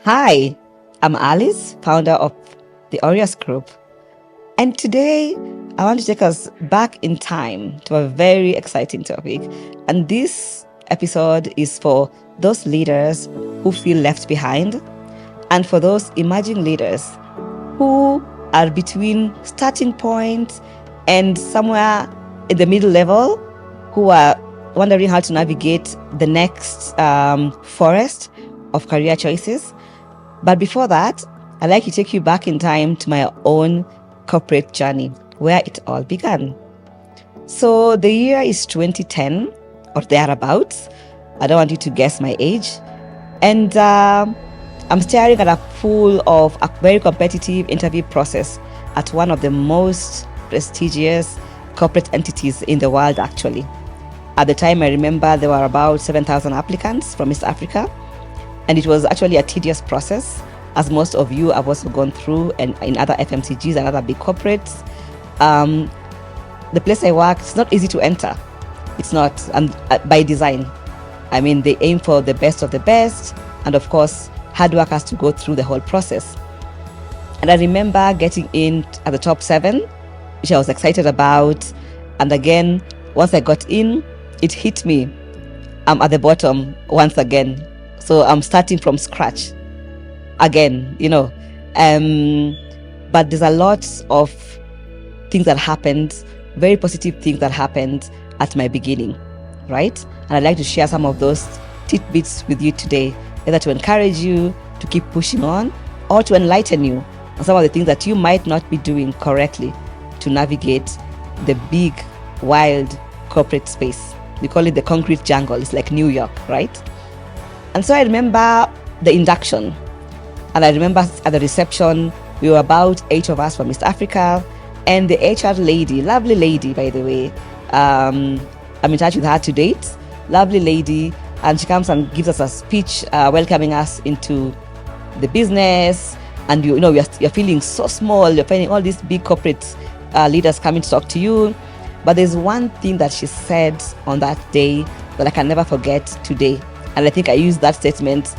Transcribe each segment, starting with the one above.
Hi, I'm Alice, founder of the Aureus Group. And today I want to take us back in time to a very exciting topic. And this episode is for those leaders who feel left behind and for those emerging leaders who are between starting point and somewhere in the middle level, who are wondering how to navigate the next forest of career choices. But before that, I'd like to take you back in time to my own corporate journey, where it all began. So the year is 2010 or thereabouts. I don't want you to guess my age. And I'm staring at a pool of a very competitive interview process at one of the most prestigious corporate entities in the world, actually. At the time, I remember there were about 7,000 applicants from East Africa. And it was actually a tedious process, as most of you have also gone through and in other FMCGs and other big corporates. The place I worked, it's not easy to enter. It's not, and by design. I mean, they aim for the best of the best, and of course, hard work has to go through the whole process. And I remember getting in at the top 7, which I was excited about. And again, once I got in, it hit me. I'm at the bottom once again. So I'm starting from scratch again, But there's a lot of things that happened, very positive things that happened at my beginning, right? And I'd like to share some of those tidbits with you today, either to encourage you to keep pushing on or to enlighten you on some of the things that you might not be doing correctly to navigate the big, wild corporate space. We call it the concrete jungle. It's like New York, right? And so I remember the induction. And I remember at the reception, we were about 8 of us from East Africa. And the HR lady, lovely lady, by the way, I'm in touch with her to date, lovely lady. And she comes and gives us a speech welcoming us into the business. And you're feeling so small. You're finding all these big corporate leaders coming to talk to you. But there's one thing that she said on that day that I can never forget today. And I think I used that statement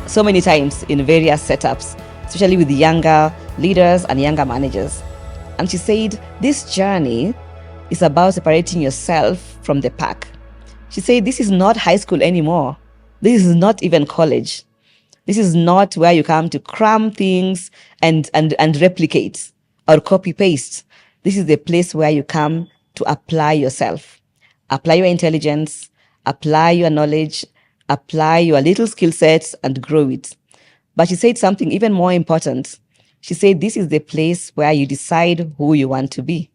so many times in various setups, especially with younger leaders and younger managers. And she said, this journey is about separating yourself from the pack. She said, this is not high school anymore. This is not even college. This is not where you come to cram things and replicate or copy paste. This is the place where you come to apply yourself, apply your intelligence, apply your knowledge, apply your little skill sets and grow it. But she said something even more important. She said, this is the place where you decide who you want to be.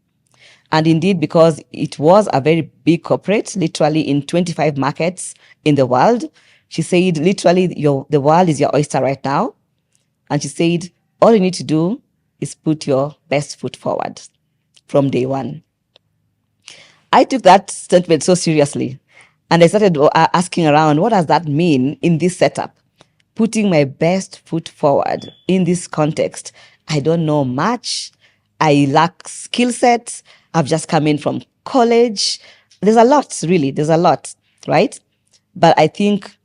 And indeed, because it was a very big corporate, literally in 25 markets in the world, she said, literally, the world is your oyster right now. And she said, all you need to do is put your best foot forward from day one. I took that statement so seriously. And I started asking around, what does that mean in this setup? Putting my best foot forward in this context. I don't know much. I lack skill sets. I've just come in from college. There's a lot, really. There's a lot, right? But I think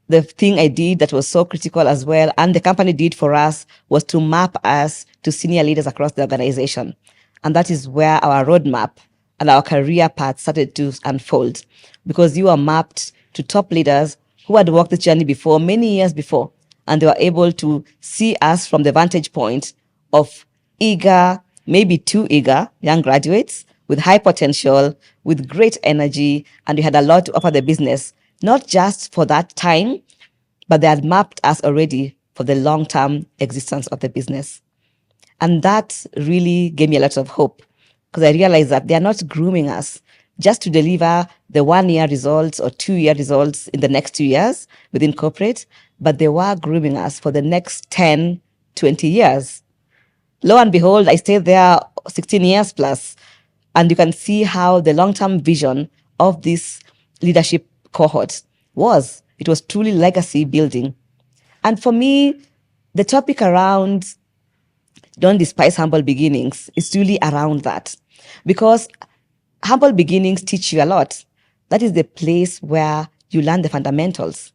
the thing I did that was so critical as well, and the company did for us, was to map us to senior leaders across the organization. And that is where our roadmap and our career path started to unfold, because you are mapped to top leaders who had walked this journey before, many years before, and they were able to see us from the vantage point of eager, maybe too eager, young graduates with high potential, with great energy, and we had a lot to offer the business, not just for that time, but they had mapped us already for the long-term existence of the business. And that really gave me a lot of hope, because I realized that they are not grooming us just to deliver the 1-year results or 2-year results in the next 2 years within corporate, but they were grooming us for the next 10, 20 years. Lo and behold, I stayed there 16 years plus, and you can see how the long-term vision of this leadership cohort was. It was truly legacy building. And for me, the topic around don't despise humble beginnings is really around that, because humble beginnings teach you a lot. That is the place where you learn the fundamentals.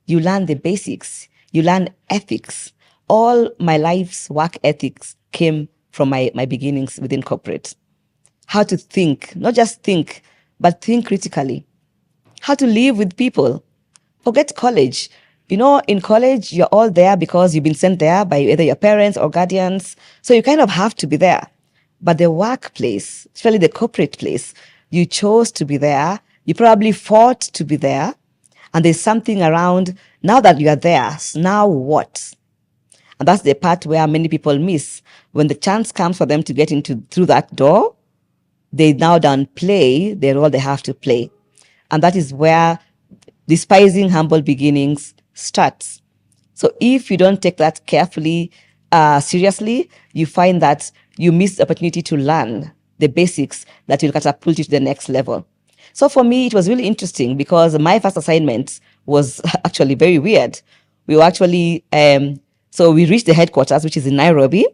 You learn the basics. You learn ethics. All my life's work ethics came from my beginnings within corporate. How to think, not just think, but think critically. How to live with people. Forget college. In college, you're all there because you've been sent there by either your parents or guardians. So you kind of have to be there. But the workplace, especially the corporate place, you chose to be there. You probably fought to be there. And there's something around, now that you are there, now what? And that's the part where many people miss. When the chance comes for them to get through that door, they now downplay the role they have to play. And that is where despising humble beginnings starts. So if you don't take that carefully, seriously, you find that you miss the opportunity to learn the basics that will catapult you to the next level. So for me, it was really interesting because my first assignment was actually very weird. We were actually, so we reached the headquarters, which is in Nairobi,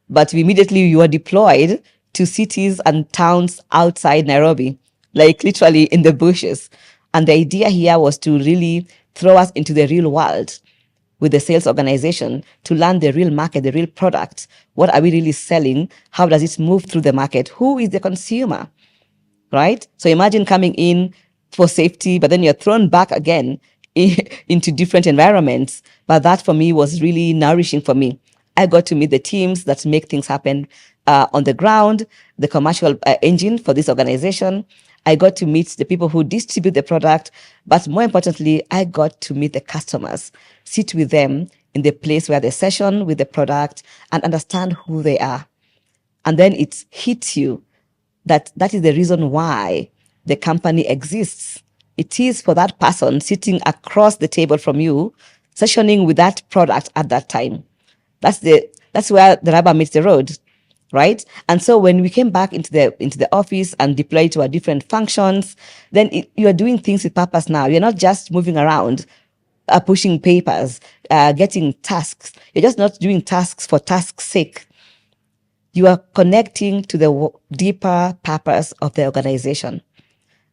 but we were deployed to cities and towns outside Nairobi, like literally in the bushes. And the idea here was to really throw us into the real world with the sales organization to learn the real market, the real product. What are we really selling? How does it move through the market? Who is the consumer? Right? So imagine coming in for safety, but then you're thrown back again into different environments. But that for me was really nourishing for me. I got to meet the teams that make things happen on the ground, the commercial engine for this organization. I got to meet the people who distribute the product. But more importantly, I got to meet the customers, sit with them in the place where they session with the product and understand who they are. And then it hits you that is the reason why the company exists. It is for that person sitting across the table from you, sessioning with that product at that time. That's where the rubber meets the road, right? And so when we came back into the office and deployed to our different functions, then you are doing things with purpose now. You're not just moving around, pushing papers, getting tasks. You're just not doing tasks for tasks' sake. You are connecting to the deeper purpose of the organization.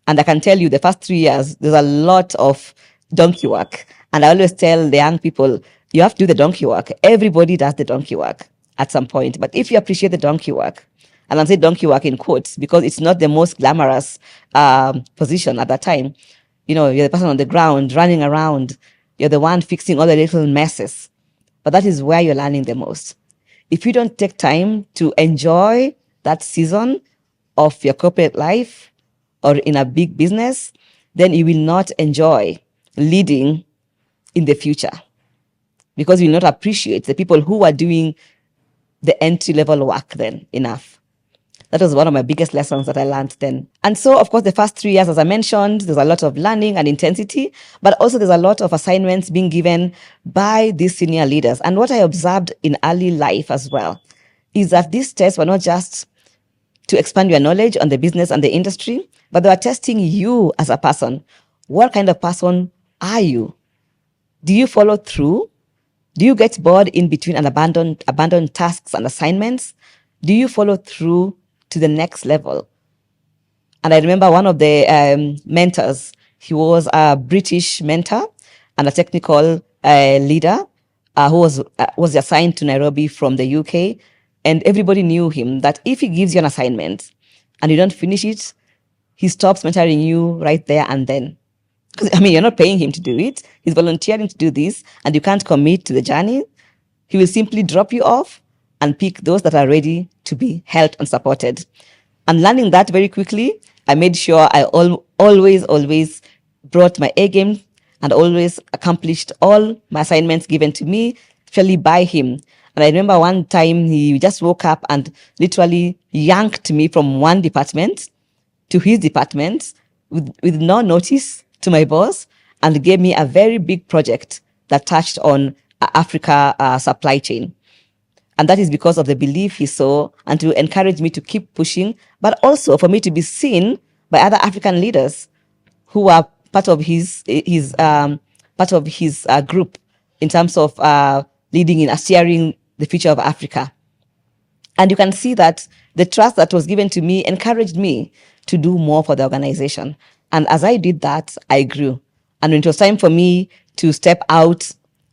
And I can tell you the first 3 years, there's a lot of donkey work. And I always tell the young people, you have to do the donkey work. Everybody does the donkey work at some point. But if you appreciate the donkey work, and I'm saying donkey work in quotes because it's not the most glamorous position at that time. You're the person on the ground, running around. You're the one fixing all the little messes. But that is where you're learning the most. If you don't take time to enjoy that season of your corporate life or in a big business, then you will not enjoy leading in the future because you will not appreciate the people who are doing the entry-level work then enough. That was one of my biggest lessons that I learned then. And so, of course, the first 3 years, as I mentioned, there's a lot of learning and intensity, but also there's a lot of assignments being given by these senior leaders. And what I observed in early life as well is that these tests were not just to expand your knowledge on the business and the industry, but they were testing you as a person. What kind of person are you? Do you follow through? Do you get bored in between and abandon tasks and assignments? Do you follow through to the next level? And I remember one of the mentors, he was a British mentor and a technical leader who was assigned to Nairobi from the UK. And everybody knew him that if he gives you an assignment and you don't finish it, he stops mentoring you right there and then. Because, you're not paying him to do it. He's volunteering to do this and you can't commit to the journey. He will simply drop you off and pick those that are ready to be helped and supported. And learning that very quickly, I made sure I always brought my A game and always accomplished all my assignments given to me, especially by him. And I remember one time he just woke up and literally yanked me from one department to his department with no notice to my boss and gave me a very big project that touched on Africa supply chain. And that is because of the belief he saw and to encourage me to keep pushing, but also for me to be seen by other African leaders who are part of his group in terms of leading in steering the future of Africa. And you can see that the trust that was given to me encouraged me to do more for the organization. And as I did that, I grew. And when it was time for me to step out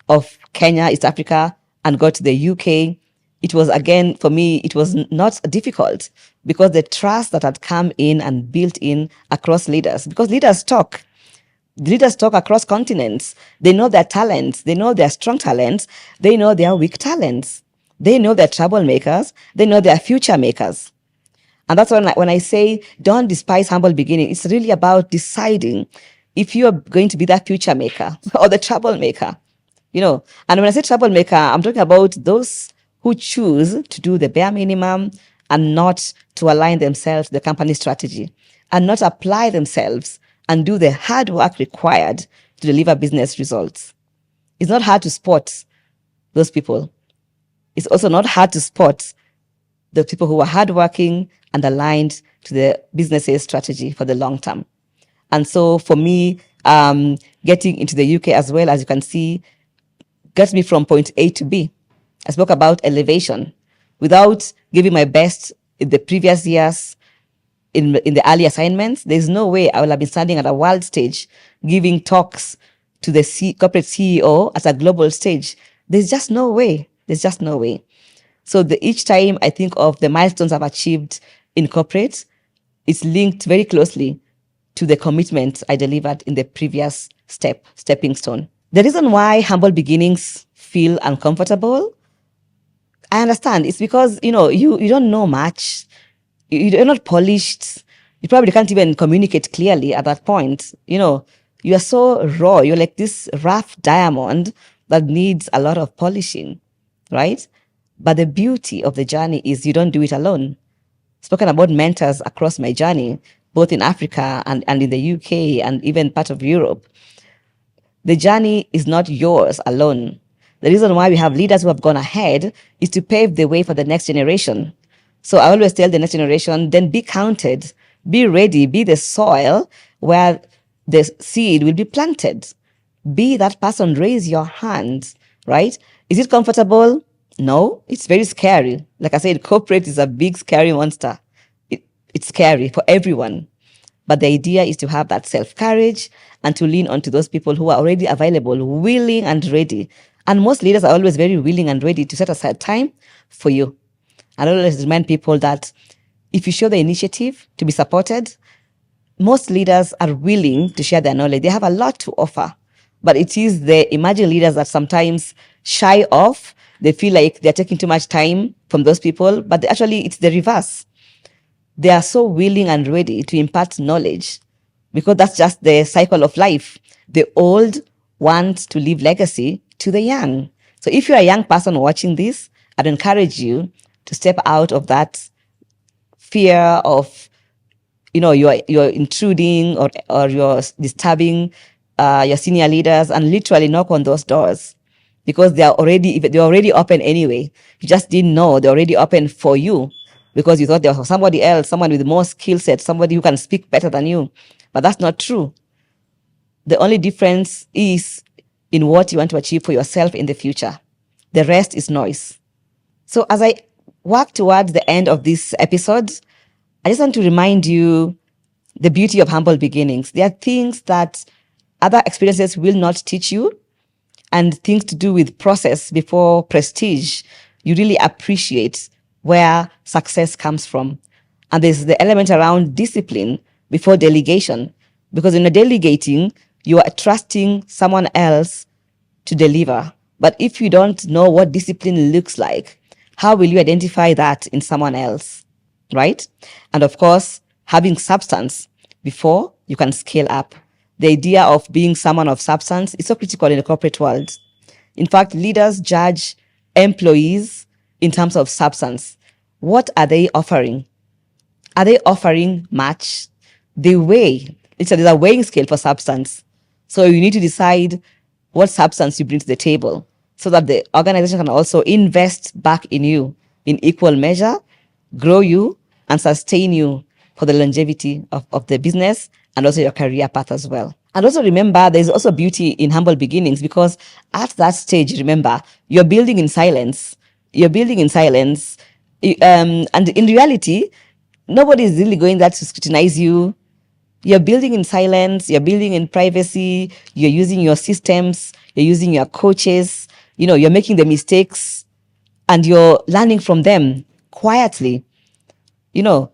of Kenya, East Africa, and got to the UK, it was, again, for me, it was not difficult because the trust that had come in and built in across leaders, because leaders talk across continents. They know their talents. They know their strong talents. They know their weak talents. They know their troublemakers. They know their future makers. And that's when I say don't despise humble beginning. It's really about deciding if you are going to be that future maker or the troublemaker. And when I say troublemaker, I'm talking about those who choose to do the bare minimum and not to align themselves to the company strategy and not apply themselves and do the hard work required to deliver business results. It's not hard to spot those people. It's also not hard to spot the people who are hardworking and aligned to the business's strategy for the long term. And so for me, getting into the UK as well, as you can see, gets me from point A to B. I spoke about elevation. Without giving my best in the previous years in the early assignments, there's no way I will have been standing at a world stage giving talks to the corporate CEO at a global stage. There's just no way. There's just no way. So each time I think of the milestones I've achieved in corporate, it's linked very closely to the commitment I delivered in the previous stepping stone. The reason why humble beginnings feel uncomfortable, I understand. It's because, you don't know much. You're not polished. You probably can't even communicate clearly at that point. You are so raw. You're like this rough diamond that needs a lot of polishing, right? But the beauty of the journey is you don't do it alone. Spoken about mentors across my journey, both in Africa and in the UK and even part of Europe. The journey is not yours alone. The reason why we have leaders who have gone ahead is to pave the way for the next generation. So I always tell the next generation, then be counted, be ready, be the soil where the seed will be planted. Be that person, raise your hand, right? Is it comfortable? No, it's very scary. Like I said, corporate is a big, scary monster. It's scary for everyone. But the idea is to have that self-courage and to lean onto those people who are already available, willing and ready. And most leaders are always very willing and ready to set aside time for you. I always remind people that if you show the initiative to be supported, most leaders are willing to share their knowledge. They have a lot to offer. But it is the emerging leaders that sometimes shy off. They feel like they're taking too much time from those people. But actually, it's the reverse. They are so willing and ready to impart knowledge because that's just the cycle of life. The old want to leave legacy to the young. So if you're a young person watching this, I'd encourage you to step out of that fear of, you're intruding or you're disturbing your senior leaders and literally knock on those doors because they're already open anyway. You just didn't know they're already open for you because you thought there was somebody else, someone with more skill set, somebody who can speak better than you. But that's not true. The only difference is in what you want to achieve for yourself in the future. The rest is noise. So as I work towards the end of this episode, I just want to remind you the beauty of humble beginnings. There are things that other experiences will not teach you and things to do with process before prestige. You really appreciate where success comes from. And there's the element around discipline before delegation. Because when you're delegating, you are trusting someone else to deliver. But if you don't know what discipline looks like, how will you identify that in someone else, right? And of course, having substance before you can scale up. The idea of being someone of substance is so critical in the corporate world. In fact, leaders judge employees in terms of substance. What are they offering? Are they offering much? They weigh. There's a weighing scale for substance. So you need to decide what substance you bring to the table so that the organization can also invest back in you in equal measure, grow you, and sustain you for the longevity of the business and also your career path as well. And also remember, there's also beauty in humble beginnings because at that stage, remember, you're building in silence. You're building in silence. And in reality, nobody is really going there to scrutinize you. You're building in silence. You're building in privacy. You're using your systems. you're using your coaches, you're making the mistakes and you're learning from them quietly, and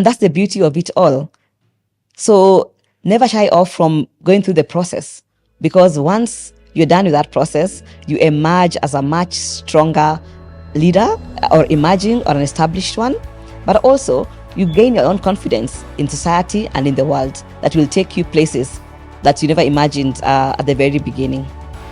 that's the beauty of it all. So never shy off from going through the process, because once you're done with that process, you emerge as a much stronger leader, or emerging, or an established one. But also you gain your own confidence in society and in the world that will take you places that you never imagined at the very beginning.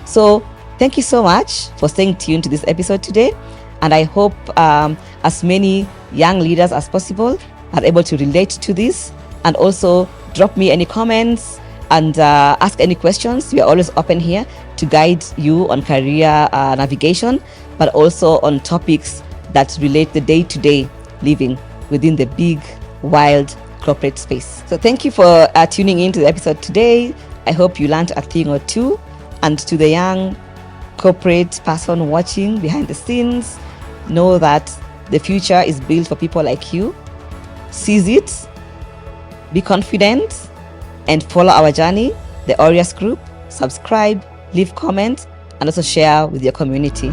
So thank you so much for staying tuned to this episode today. And I hope as many young leaders as possible are able to relate to this, and also drop me any comments and ask any questions. We are always open here to guide you on career navigation, but also on topics that relate the day-to-day living within the big, wild corporate space. So thank you for tuning in to the episode today. I hope you learned a thing or two. And to the young corporate person watching behind the scenes, know that the future is built for people like you. Seize it, be confident, and follow our journey, the Aureus Group. Subscribe, leave comments, and also share with your community.